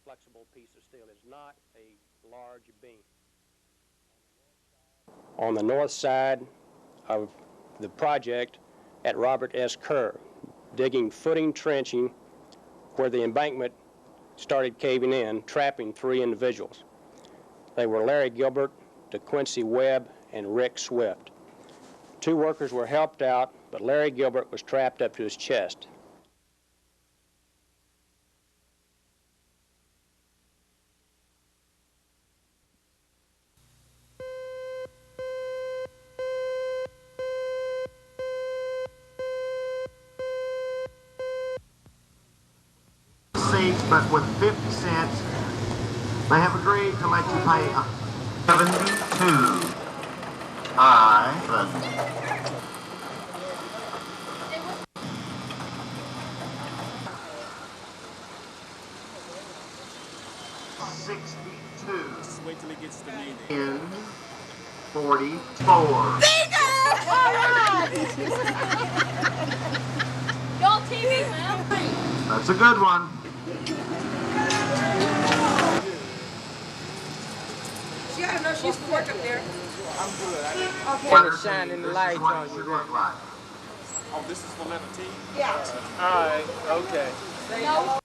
flexible piece of steel. It's not a large beam. On the north side of the project at Robert S. Kerr, digging footing trenching where the embankment started caving in, trapping 3 individuals. They were Larry Gilbert, DeQuincy Webb, and Rick Swift. 2 workers were helped out, but Larry Gilbert was trapped up to his chest. But with 50 cents, they have agreed to let you pay 72. Just wait till he gets to me. 44. All right! Y'all TV, man. That's a good one. Yeah, I know she's work up there. I'm good. Okay. It's shining the light on you. Look like. Oh, this is for letter T? Yeah. All right, okay. No.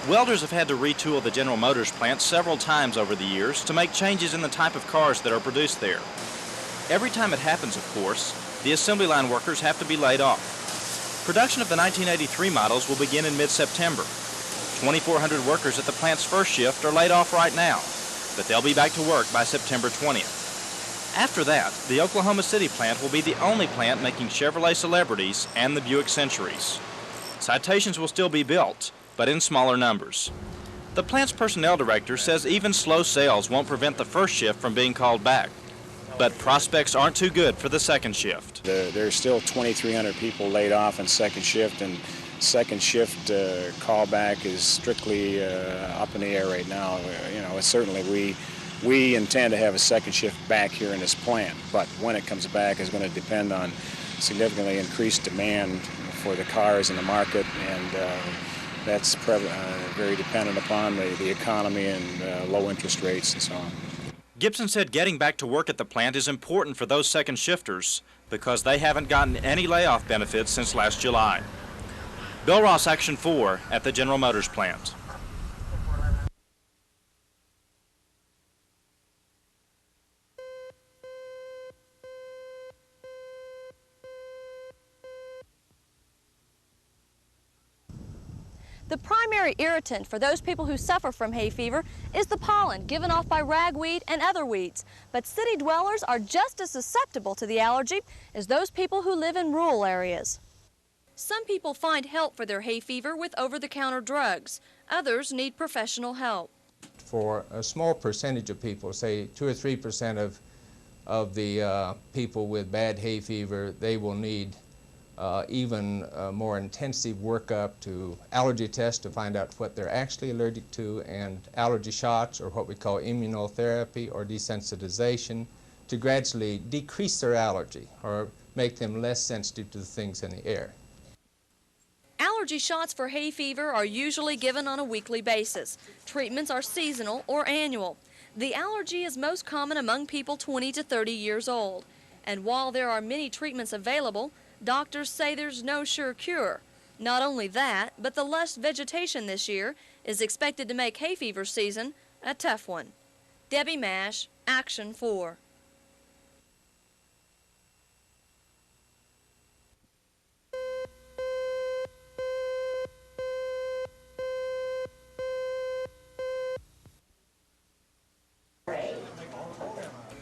Welders have had to retool the General Motors plant several times over the years to make changes in the type of cars that are produced there. Every time it happens, of course, the assembly line workers have to be laid off. Production of the 1983 models will begin in mid-September. 2,400 workers at the plant's first shift are laid off right now, but they'll be back to work by September 20th. After that, the Oklahoma City plant will be the only plant making Chevrolet Celebrities and the Buick Centuries. Citations will still be built, but in smaller numbers. The plant's personnel director says even slow sales won't prevent the first shift from being called back. But prospects aren't too good for the second shift. There's still 2,300 people laid off in second shift, and second shift callback is strictly up in the air right now. It's certainly we intend to have a second shift back here in this plant, but when it comes back is going to depend on significantly increased demand for the cars in the market, and that's very dependent upon the economy and low interest rates and so on. Gibson said getting back to work at the plant is important for those second shifters because they haven't gotten any layoff benefits since last July. Bill Ross, Action 4 at the General Motors plant. The primary irritant for those people who suffer from hay fever is the pollen given off by ragweed and other weeds. But city dwellers are just as susceptible to the allergy as those people who live in rural areas. Some people find help for their hay fever with over-the-counter drugs. Others need professional help. For a small percentage of people, say 2 or 3% of the people with bad hay fever, they will need even more intensive workup to allergy tests to find out what they're actually allergic to, and allergy shots, or what we call immunotherapy or desensitization, to gradually decrease their allergy or make them less sensitive to the things in the air. Allergy shots for hay fever are usually given on a weekly basis. Treatments are seasonal or annual. The allergy is most common among people 20 to 30 years old. And while there are many treatments available, doctors say there's no sure cure. Not only that, but the lush vegetation this year is expected to make hay fever season a tough one. Debbie Mash, Action 4.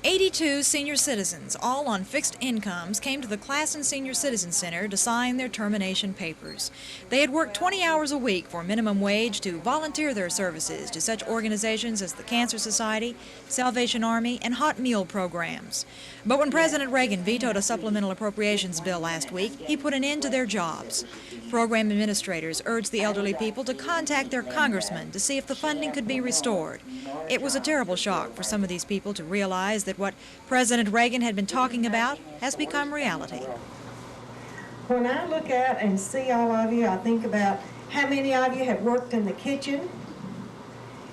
"82 senior citizens, all on fixed incomes, came to the Classen Senior Citizen Center to sign their termination papers. They had worked 20 hours a week for minimum wage to volunteer their services to such organizations as the Cancer Society, Salvation Army, and hot meal programs. But when President Reagan vetoed a supplemental appropriations bill last week, he put an end to their jobs. Program administrators urged the elderly people to contact their congressman to see if the funding could be restored. It was a terrible shock for some of these people to realize that what President Reagan had been talking about has become reality. When I look out and see all of you, I think about how many of you have worked in the kitchen,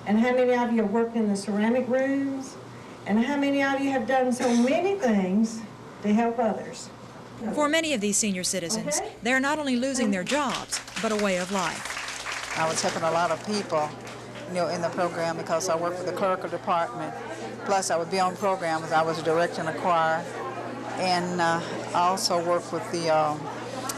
and how many of you have worked in the ceramic rooms, and how many of you have done so many things to help others. For many of these senior citizens, they're not only losing their jobs, but a way of life. I was helping a lot of people, in the program because I work for the clerical department. Plus, I would be on programs. I was a director in a choir, and I also worked with the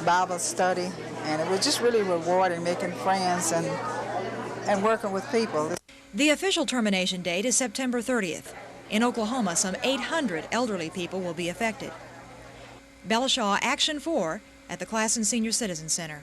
Bible study, and it was just really rewarding, making friends and working with people. The official termination date is September 30th. In Oklahoma, some 800 elderly people will be affected. Bella Shaw, Action 4 at the Classen Senior Citizen Center.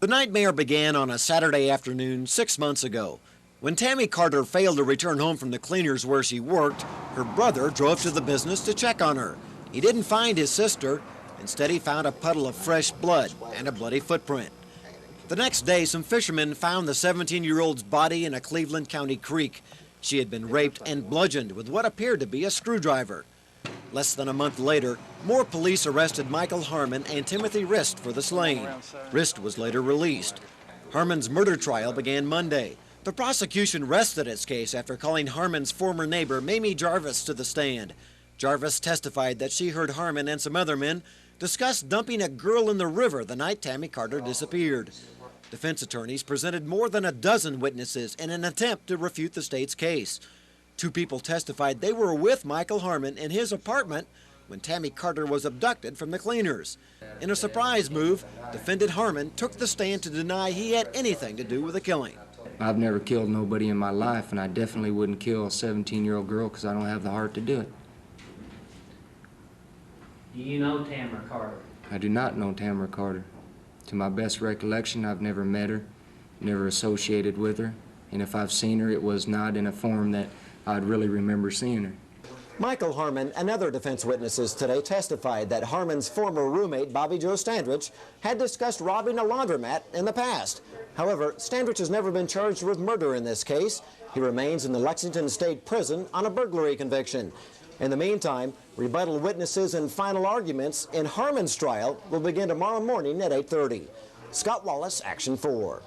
The nightmare began on a Saturday afternoon 6 months ago. When Tammy Carter failed to return home from the cleaners where she worked, her brother drove to the business to check on her. He didn't find his sister. Instead, he found a puddle of fresh blood and a bloody footprint. The next day, some fishermen found the 17-year-old's body in a Cleveland County creek. She had been raped and bludgeoned with what appeared to be a screwdriver. Less than a month later, more police arrested Michael Harmon and Timothy Rist for the slaying. Rist was later released. Harmon's murder trial began Monday. The prosecution rested its case after calling Harmon's former neighbor, Mamie Jarvis, to the stand. Jarvis testified that she heard Harmon and some other men discuss dumping a girl in the river the night Tammy Carter disappeared. Defense attorneys presented more than a dozen witnesses in an attempt to refute the state's case. 2 people testified they were with Michael Harmon in his apartment when Tammy Carter was abducted from the cleaners. In a surprise move, defendant Harmon took the stand to deny he had anything to do with the killing. I've never killed nobody in my life, and I definitely wouldn't kill a 17-year-old girl because I don't have the heart to do it. Do you know Tamara Carter? I do not know Tamara Carter. To my best recollection, I've never met her, never associated with her, and if I've seen her, it was not in a form that I'd really remember seeing her. Michael Harmon and other defense witnesses today testified that Harmon's former roommate, Bobby Joe Standridge, had discussed robbing a laundromat in the past. However, Standridge has never been charged with murder in this case. He remains in the Lexington State Prison on a burglary conviction. In the meantime, rebuttal witnesses and final arguments in Harmon's trial will begin tomorrow morning at 8:30. Scott Wallace, Action 4.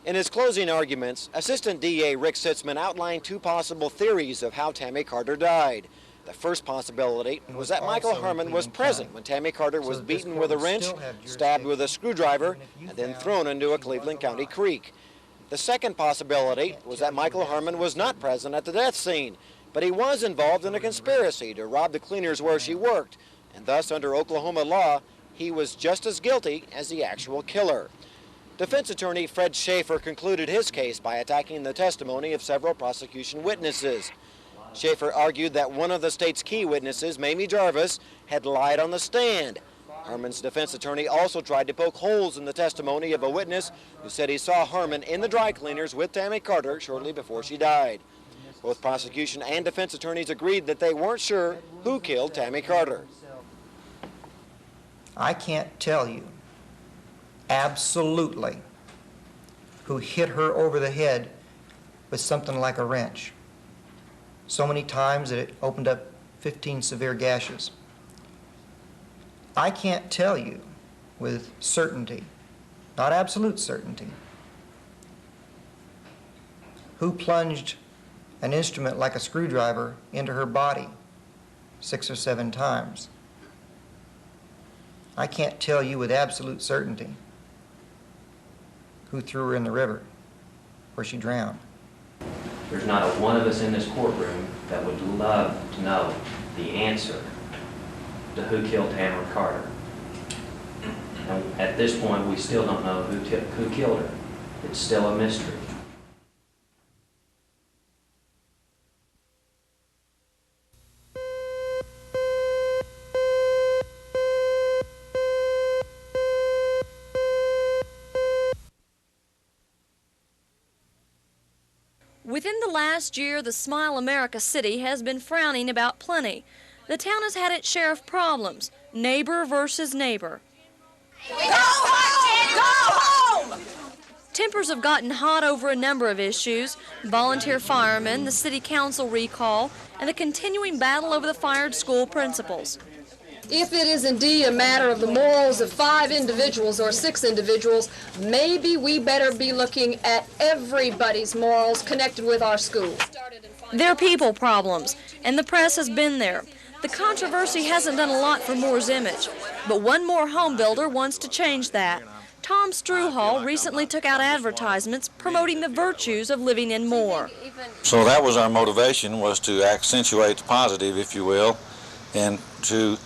In his closing arguments, Assistant DA Rick Sitzman outlined 2 possible theories of how Tammy Carter died. The first possibility was that Michael Harmon was present when Tammy Carter was beaten with a wrench, stabbed with a screwdriver, and then thrown into a Cleveland County creek. The second possibility was that Michael Harmon was not present at the death scene, but he was involved in a conspiracy to rob the cleaners where she worked, and thus under Oklahoma law, he was just as guilty as the actual killer. Defense attorney Fred Schaefer concluded his case by attacking the testimony of several prosecution witnesses. Schaefer argued that one of the state's key witnesses, Mamie Jarvis, had lied on the stand. Harmon's defense attorney also tried to poke holes in the testimony of a witness who said he saw Harmon in the dry cleaners with Tammy Carter shortly before she died. Both prosecution and defense attorneys agreed that they weren't sure who killed Tammy Carter. I can't tell you absolutely who hit her over the head with something like a wrench. So many times that it opened up 15 severe gashes. I can't tell you with certainty, not absolute certainty, who plunged an instrument like a screwdriver into her body 6 or 7 times. I can't tell you with absolute certainty who threw her in the river where she drowned. There's not a one of us in this courtroom that would love to know the answer to who killed Tamara Carter. And at this point, we still don't know who killed her. It's still a mystery. Within the last year, the Smile America city has been frowning about plenty. The town has had its share of problems, neighbor versus neighbor. Go home! Go home! Tempers have gotten hot over a number of issues: volunteer firemen, the city council recall, and the continuing battle over the fired school principals. If it is indeed a matter of the morals of 5 individuals or 6 individuals, maybe we better be looking at everybody's morals connected with our school. They're people problems, and the press has been there. The controversy hasn't done a lot for Moore's image, but one more home builder wants to change that. Tom Struhall recently took out advertisements promoting the virtues of living in Moore. So that was our motivation, was to accentuate the positive, if you will, and to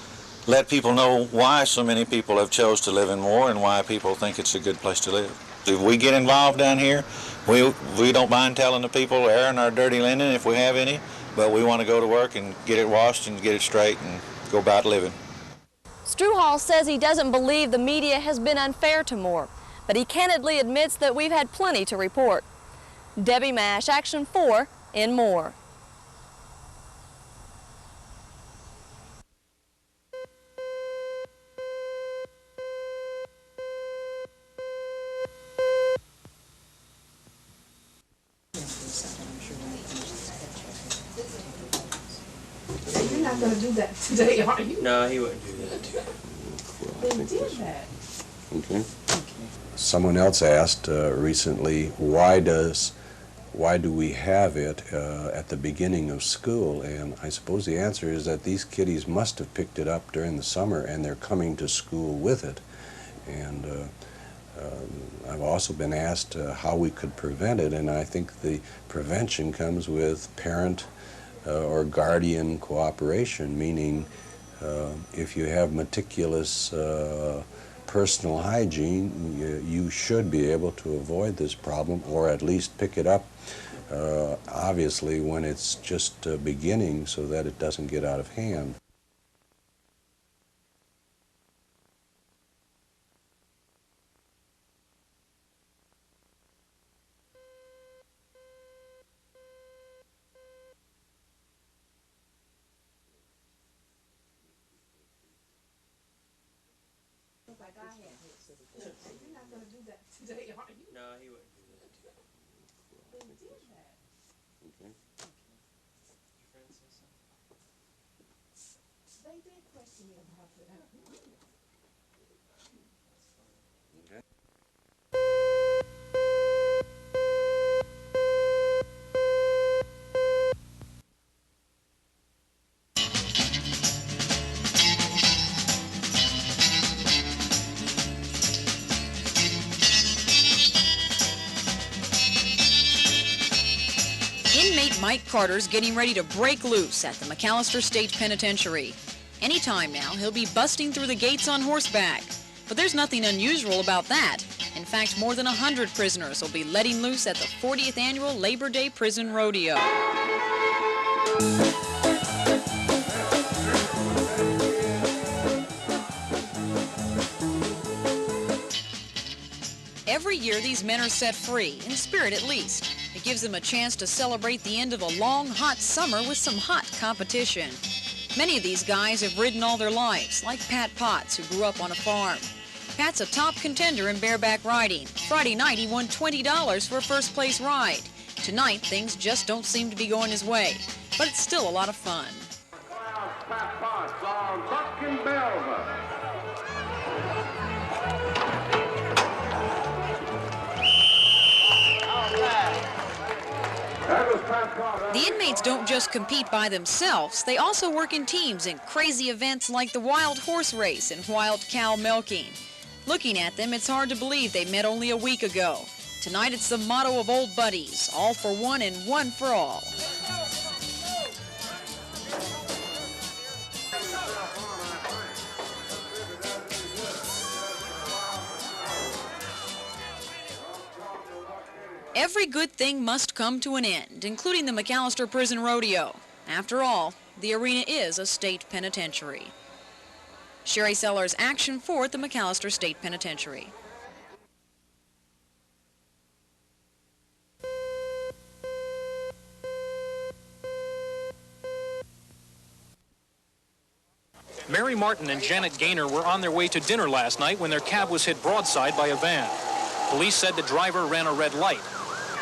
let people know why so many people have chose to live in Moore and why people think it's a good place to live. If we get involved down here, we don't mind telling the people, airing our dirty linen if we have any, but we want to go to work and get it washed and get it straight and go about living. Struhall says he doesn't believe the media has been unfair to Moore, but he candidly admits that we've had plenty to report. Debbie Mash, Action 4 in Moore. You're not going to do that today, are you? No, he wouldn't do that. They did that. Okay. Someone else asked recently, why do we have it at the beginning of school? And I suppose the answer is that these kiddies must have picked it up during the summer and they're coming to school with it. And I've also been asked how we could prevent it, and I think the prevention comes with parent or guardian cooperation, meaning if you have meticulous personal hygiene, you should be able to avoid this problem, or at least pick it up, obviously, when it's just beginning, so that it doesn't get out of hand. You're not going to do that today, are you? No, he wouldn't do that. They did that. Okay. They did question me about that. Inmate Mike Carter's getting ready to break loose at the McAlester State Penitentiary. Anytime now, he'll be busting through the gates on horseback. But there's nothing unusual about that. In fact, more than 100 prisoners will be letting loose at the 40th Annual Labor Day Prison Rodeo. Every year, these men are set free, in spirit at least. It gives them a chance to celebrate the end of a long, hot summer with some hot competition. Many of these guys have ridden all their lives, like Pat Potts, who grew up on a farm. Pat's a top contender in bareback riding. Friday night, he won $20 for a first-place ride. Tonight, things just don't seem to be going his way, but it's still a lot of fun. Pat Potts on Buck and Belva. The inmates don't just compete by themselves, they also work in teams in crazy events like the wild horse race and wild cow milking. Looking at them, it's hard to believe they met only a week ago. Tonight it's the motto of old buddies, all for one and one for all. Every good thing must come to an end, including the McAlester Prison Rodeo. After all, the arena is a state penitentiary. Sherry Sellers, Action 4 at the McAlester State Penitentiary. Mary Martin and Janet Gaynor were on their way to dinner last night when their cab was hit broadside by a van. Police said the driver ran a red light.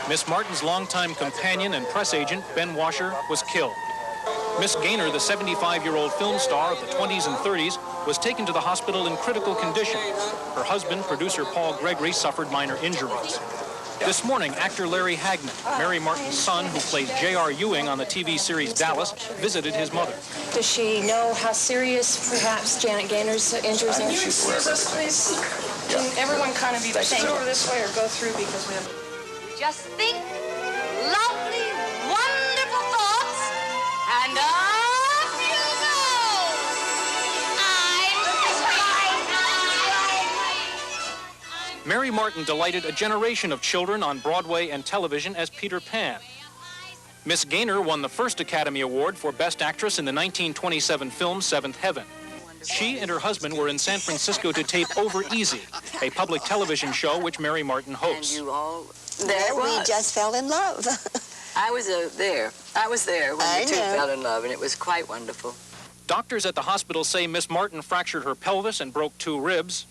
Miss Martin's longtime companion and press agent, Ben Washer, was killed. Miss Gaynor, the 75-year-old film star of the 20s and 30s, was taken to the hospital in critical condition. Her husband, producer Paul Gregory, suffered minor injuries. This morning, actor Larry Hagman, Mary Martin's son, who plays J.R. Ewing on the TV series Dallas, visited his mother. Does she know how serious, perhaps, Janet Gaynor's injuries are? Can you excuse us, please? Can everyone kind of either sit over this way or go through because we have... Just think lovely, wonderful thoughts, and off you go! Mary Martin delighted a generation of children on Broadway and television as Peter Pan. Miss Gaynor won the first Academy Award for Best Actress in the 1927 film Seventh Heaven. She and her husband were in San Francisco to tape Over Easy, a public television show which Mary Martin hosts. And you all... There we just fell in love. I was there. I was there when the two fell in love, and it was quite wonderful. Doctors at the hospital say Miss Martin fractured her pelvis and broke 2 ribs.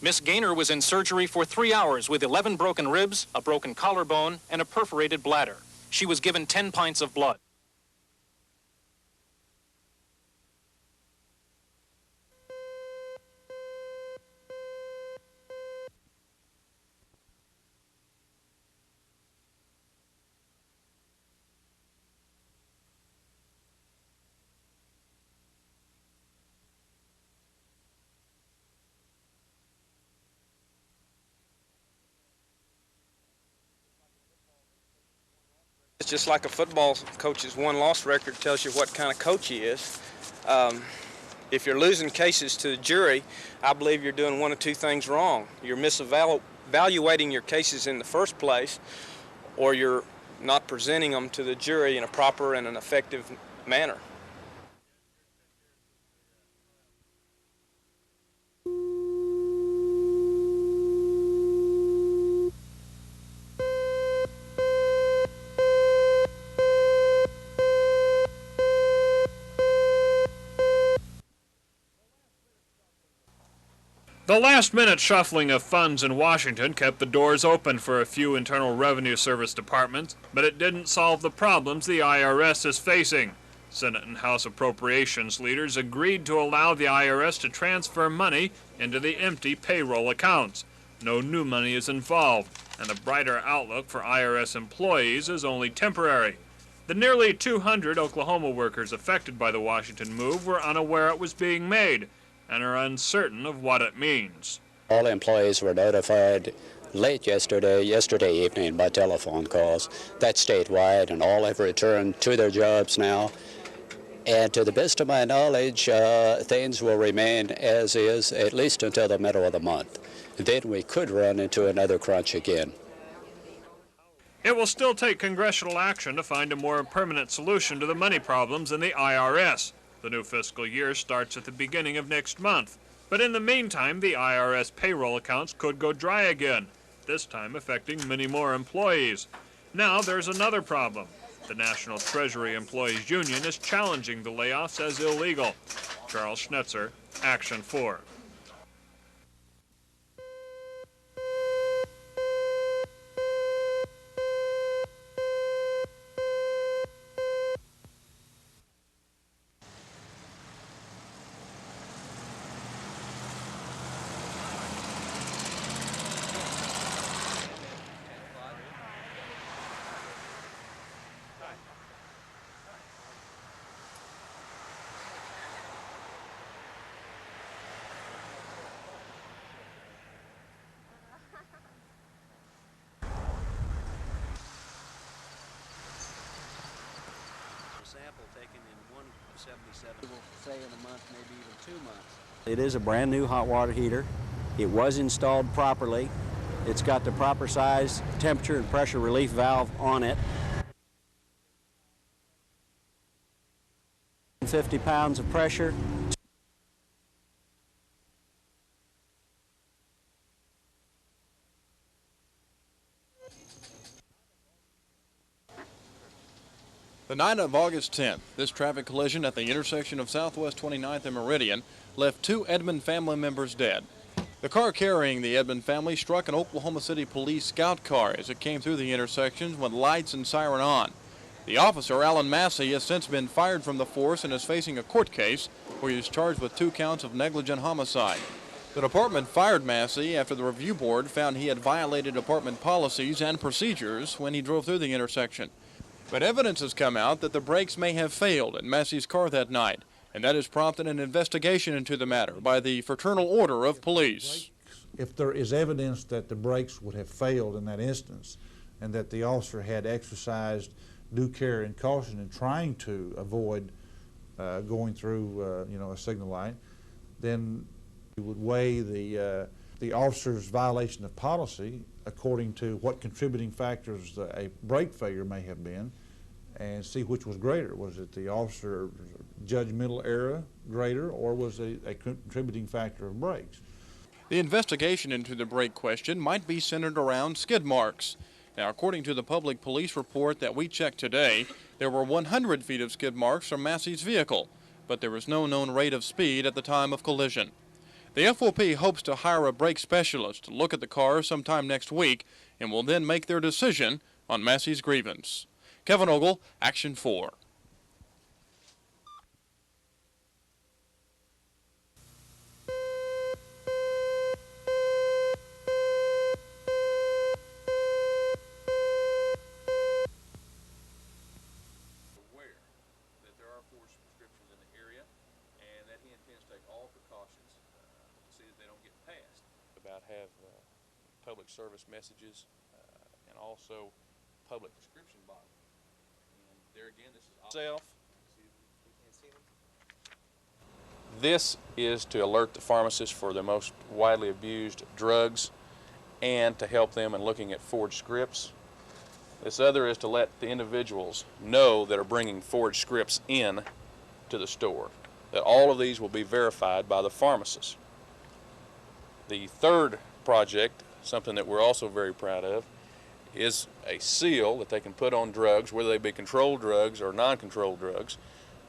Miss Gaynor was in surgery for 3 hours with 11 broken ribs, a broken collarbone, and a perforated bladder. She was given 10 pints of blood. It's just like a football coach's one-loss record tells you what kind of coach he is. If you're losing cases to the jury, I believe you're doing one of 2 things wrong. You're misevaluating your cases in the first place, or you're not presenting them to the jury in a proper and an effective manner. The last-minute shuffling of funds in Washington kept the doors open for a few Internal Revenue Service departments, but it didn't solve the problems the IRS is facing. Senate and House Appropriations leaders agreed to allow the IRS to transfer money into the empty payroll accounts. No new money is involved, and a brighter outlook for IRS employees is only temporary. The nearly 200 Oklahoma workers affected by the Washington move were unaware it was being made, and are uncertain of what it means. All employees were notified late yesterday evening by telephone calls. That's statewide, and all have returned to their jobs now. And to the best of my knowledge, things will remain as is, at least until the middle of the month. Then we could run into another crunch again. It will still take congressional action to find a more permanent solution to the money problems in the IRS. The new fiscal year starts at the beginning of next month. But in the meantime, the IRS payroll accounts could go dry again, this time affecting many more employees. Now there's another problem. The National Treasury Employees Union is challenging the layoffs as illegal. Charles Schnetzer, Action 4. It is a brand new hot water heater. It was installed properly. It's got the proper size, temperature, and pressure relief valve on it. 50 pounds of pressure. The night of August 10th, this traffic collision at the intersection of Southwest 29th and Meridian left 2 Edmond family members dead. The car carrying the Edmond family struck an Oklahoma City police scout car as it came through the intersections with lights and siren on. The officer, Alan Massey, has since been fired from the force and is facing a court case where he is charged with 2 counts of negligent homicide. The department fired Massey after the review board found he had violated department policies and procedures when he drove through the intersection. But evidence has come out that the brakes may have failed in Massey's car that night, and that has prompted an investigation into the matter by the Fraternal Order of Police. If there is evidence that the brakes would have failed in that instance and that the officer had exercised due care and caution in trying to avoid going through a signal light, then you would weigh the officer's violation of policy according to what contributing factors a brake failure may have been, and see which was greater. Was it the officer's judgmental error greater, or was it a contributing factor of brakes? The investigation into the brake question might be centered around skid marks. Now, according to the public police report that we checked today, there were 100 feet of skid marks from Massey's vehicle, but there was no known rate of speed at the time of collision. The FOP hopes to hire a brake specialist to look at the car sometime next week and will then make their decision on Massey's grievance. Kevin Ogle, Action 4. Have public service messages and also public prescription bottles. And there again, this is self. This is to alert the pharmacists for the most widely abused drugs and to help them in looking at forged scripts. This other is to let the individuals know that are bringing forged scripts in to the store, that all of these will be verified by the pharmacist. The third project, something that we're also very proud of, is a seal that they can put on drugs, whether they be controlled drugs or non-controlled drugs,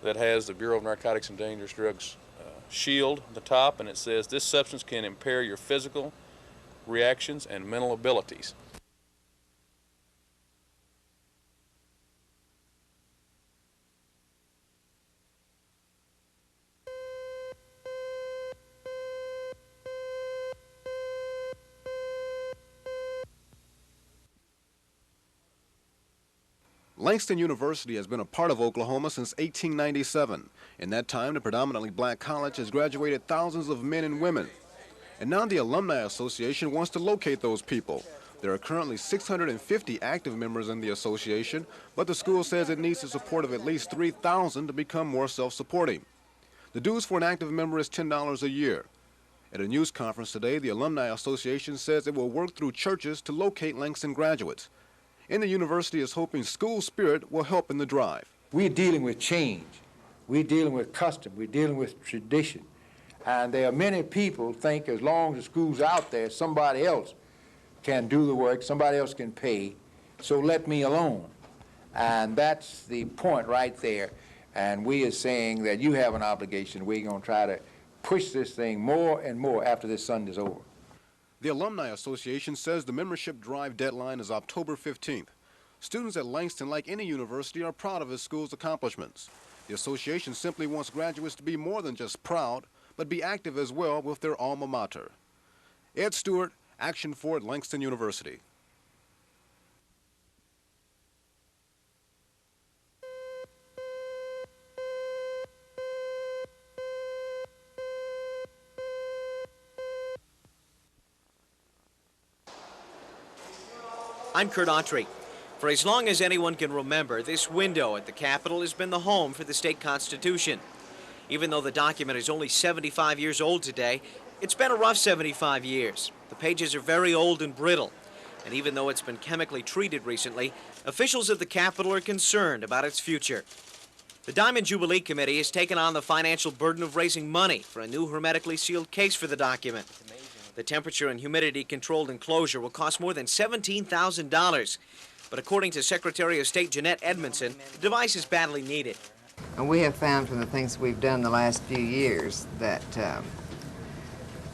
that has the Bureau of Narcotics and Dangerous Drugs shield on the top, and it says this substance can impair your physical reactions and mental abilities. Langston University has been a part of Oklahoma since 1897. In that time, the predominantly black college has graduated thousands of men and women. And now the Alumni Association wants to locate those people. There are currently 650 active members in the association, but the school says it needs the support of at least 3,000 to become more self-supporting. The dues for an active member is $10 a year. At a news conference today, the Alumni Association says it will work through churches to locate Langston graduates. And the university is hoping school spirit will help in the drive. We're dealing with change. We're dealing with custom. We're dealing with tradition. And there are many people think as long as the school's out there, somebody else can do the work, somebody else can pay, so let me alone. And that's the point right there. And we are saying that you have an obligation. We're going to try to push this thing more and more after this Sunday's over. The Alumni Association says the membership drive deadline is October 15th. Students at Langston, like any university, are proud of his school's accomplishments. The association simply wants graduates to be more than just proud, but be active as well with their alma mater. Ed Stewart, Action 4 at Langston University. I'm Kurt Autry. For as long as anyone can remember, this window at the Capitol has been the home for the state constitution. Even though the document is only 75 years old today, it's been a rough 75 years. The pages are very old and brittle, and even though it's been chemically treated recently, officials of the Capitol are concerned about its future. The Diamond Jubilee Committee has taken on the financial burden of raising money for a new hermetically sealed case for the document. The temperature and humidity controlled enclosure will cost more than $17,000. But according to Secretary of State Jeanette Edmondson, the device is badly needed. And we have found from the things we've done the last few years that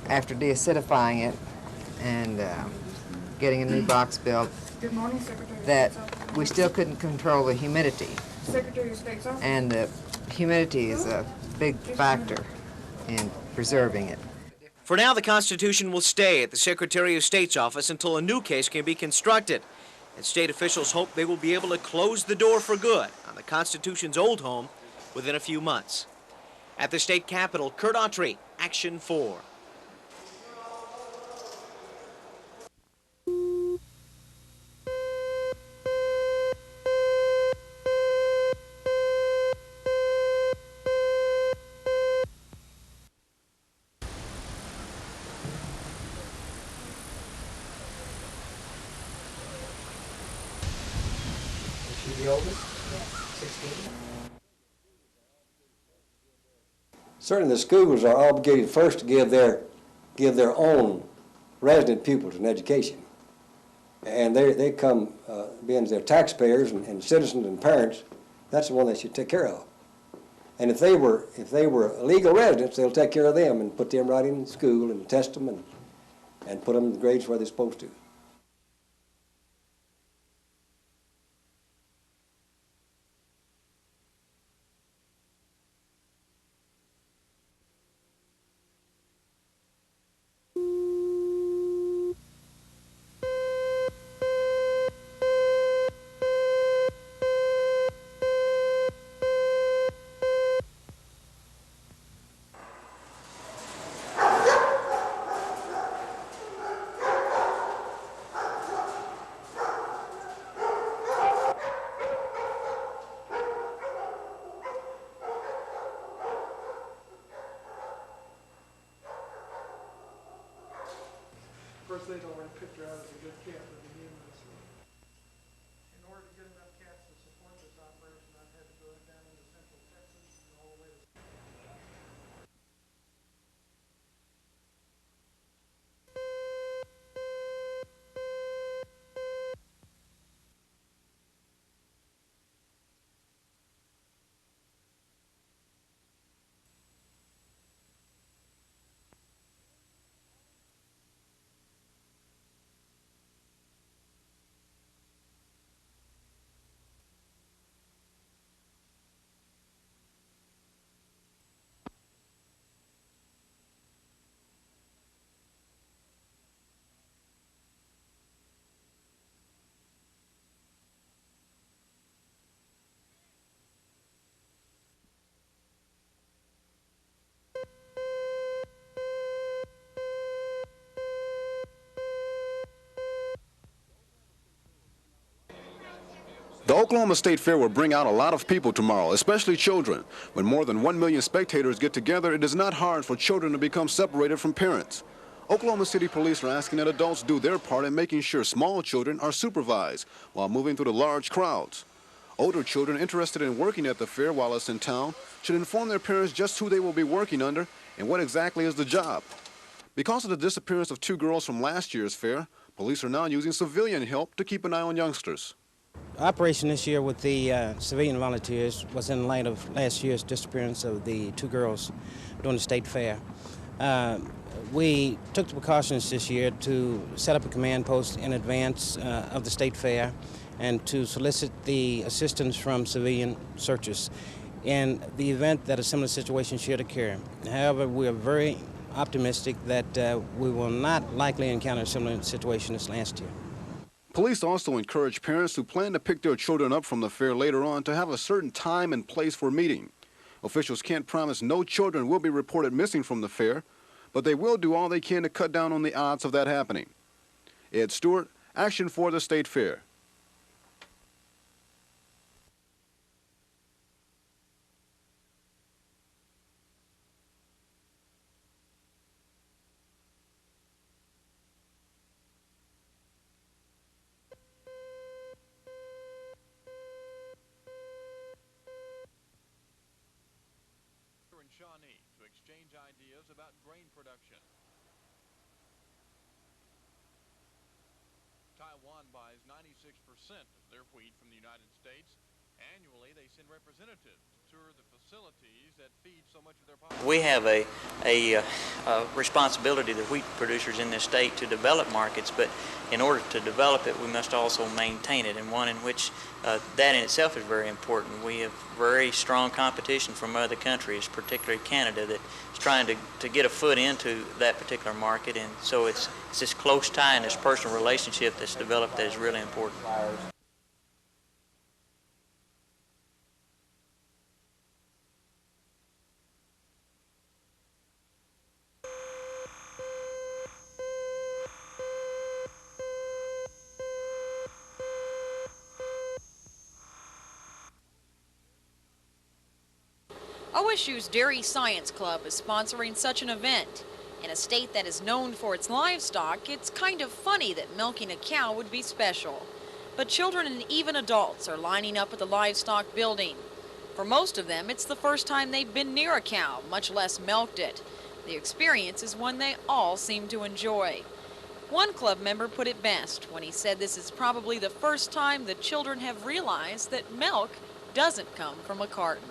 after deacidifying it and getting a new box built, Good morning, Secretary. that we still couldn't control the humidity. Secretary of State's office. And the humidity is a big factor in preserving it. For now, the Constitution will stay at the Secretary of State's office until a new case can be constructed. And state officials hope they will be able to close the door for good on the Constitution's old home within a few months. At the state capitol, Kurt Autry, Action 4. The oldest? 16. Certainly the schools are obligated first to give their own resident pupils an education. And they come, being their taxpayers and citizens and parents, that's the one they should take care of. And if they were legal residents, they'll take care of them and put them right in school and test them and put them in the grades where they're supposed to. Of course, they don't want to picture out as a good cat to begin with. In order to get enough cats to support this operation, I've had to go down into central Texas and all the way to... The Oklahoma State Fair will bring out a lot of people tomorrow, especially children. When more than 1 million spectators get together, it is not hard for children to become separated from parents. Oklahoma City Police are asking that adults do their part in making sure small children are supervised while moving through the large crowds. Older children interested in working at the fair while it's in town should inform their parents just who they will be working under and what exactly is the job. Because of the disappearance of 2 girls from last year's fair, police are now using civilian help to keep an eye on youngsters. Operation this year with the civilian volunteers was in light of last year's disappearance of the 2 girls during the state fair. We took the precautions this year to set up a command post in advance of the state fair and to solicit the assistance from civilian searchers in the event that a similar situation should occur. However, we are very optimistic that we will not likely encounter a similar situation as last year. Police also encourage parents who plan to pick their children up from the fair later on to have a certain time and place for meeting. Officials can't promise no children will be reported missing from the fair, but they will do all they can to cut down on the odds of that happening. Ed Stewart, Action for the State Fair. To exchange ideas about grain production. Taiwan buys 96 of their wheat from the United States. Annually, they send representatives to tour the facilities that feed so much of their population. We have a responsibility, the wheat producers in this state, to develop markets, but in order to develop it, we must also maintain it, and one in which that in itself is very important. We have very strong competition from other countries, particularly Canada, that is trying to get a foot into that particular market, and so it's this close tie and this personal relationship that's developed that is really important. OSU's Dairy Science Club is sponsoring such an event. In a state that is known for its livestock, it's kind of funny that milking a cow would be special. But children and even adults are lining up at the livestock building. For most of them, it's the first time they've been near a cow, much less milked it. The experience is one they all seem to enjoy. One club member put it best when he said this is probably the first time the children have realized that milk doesn't come from a carton.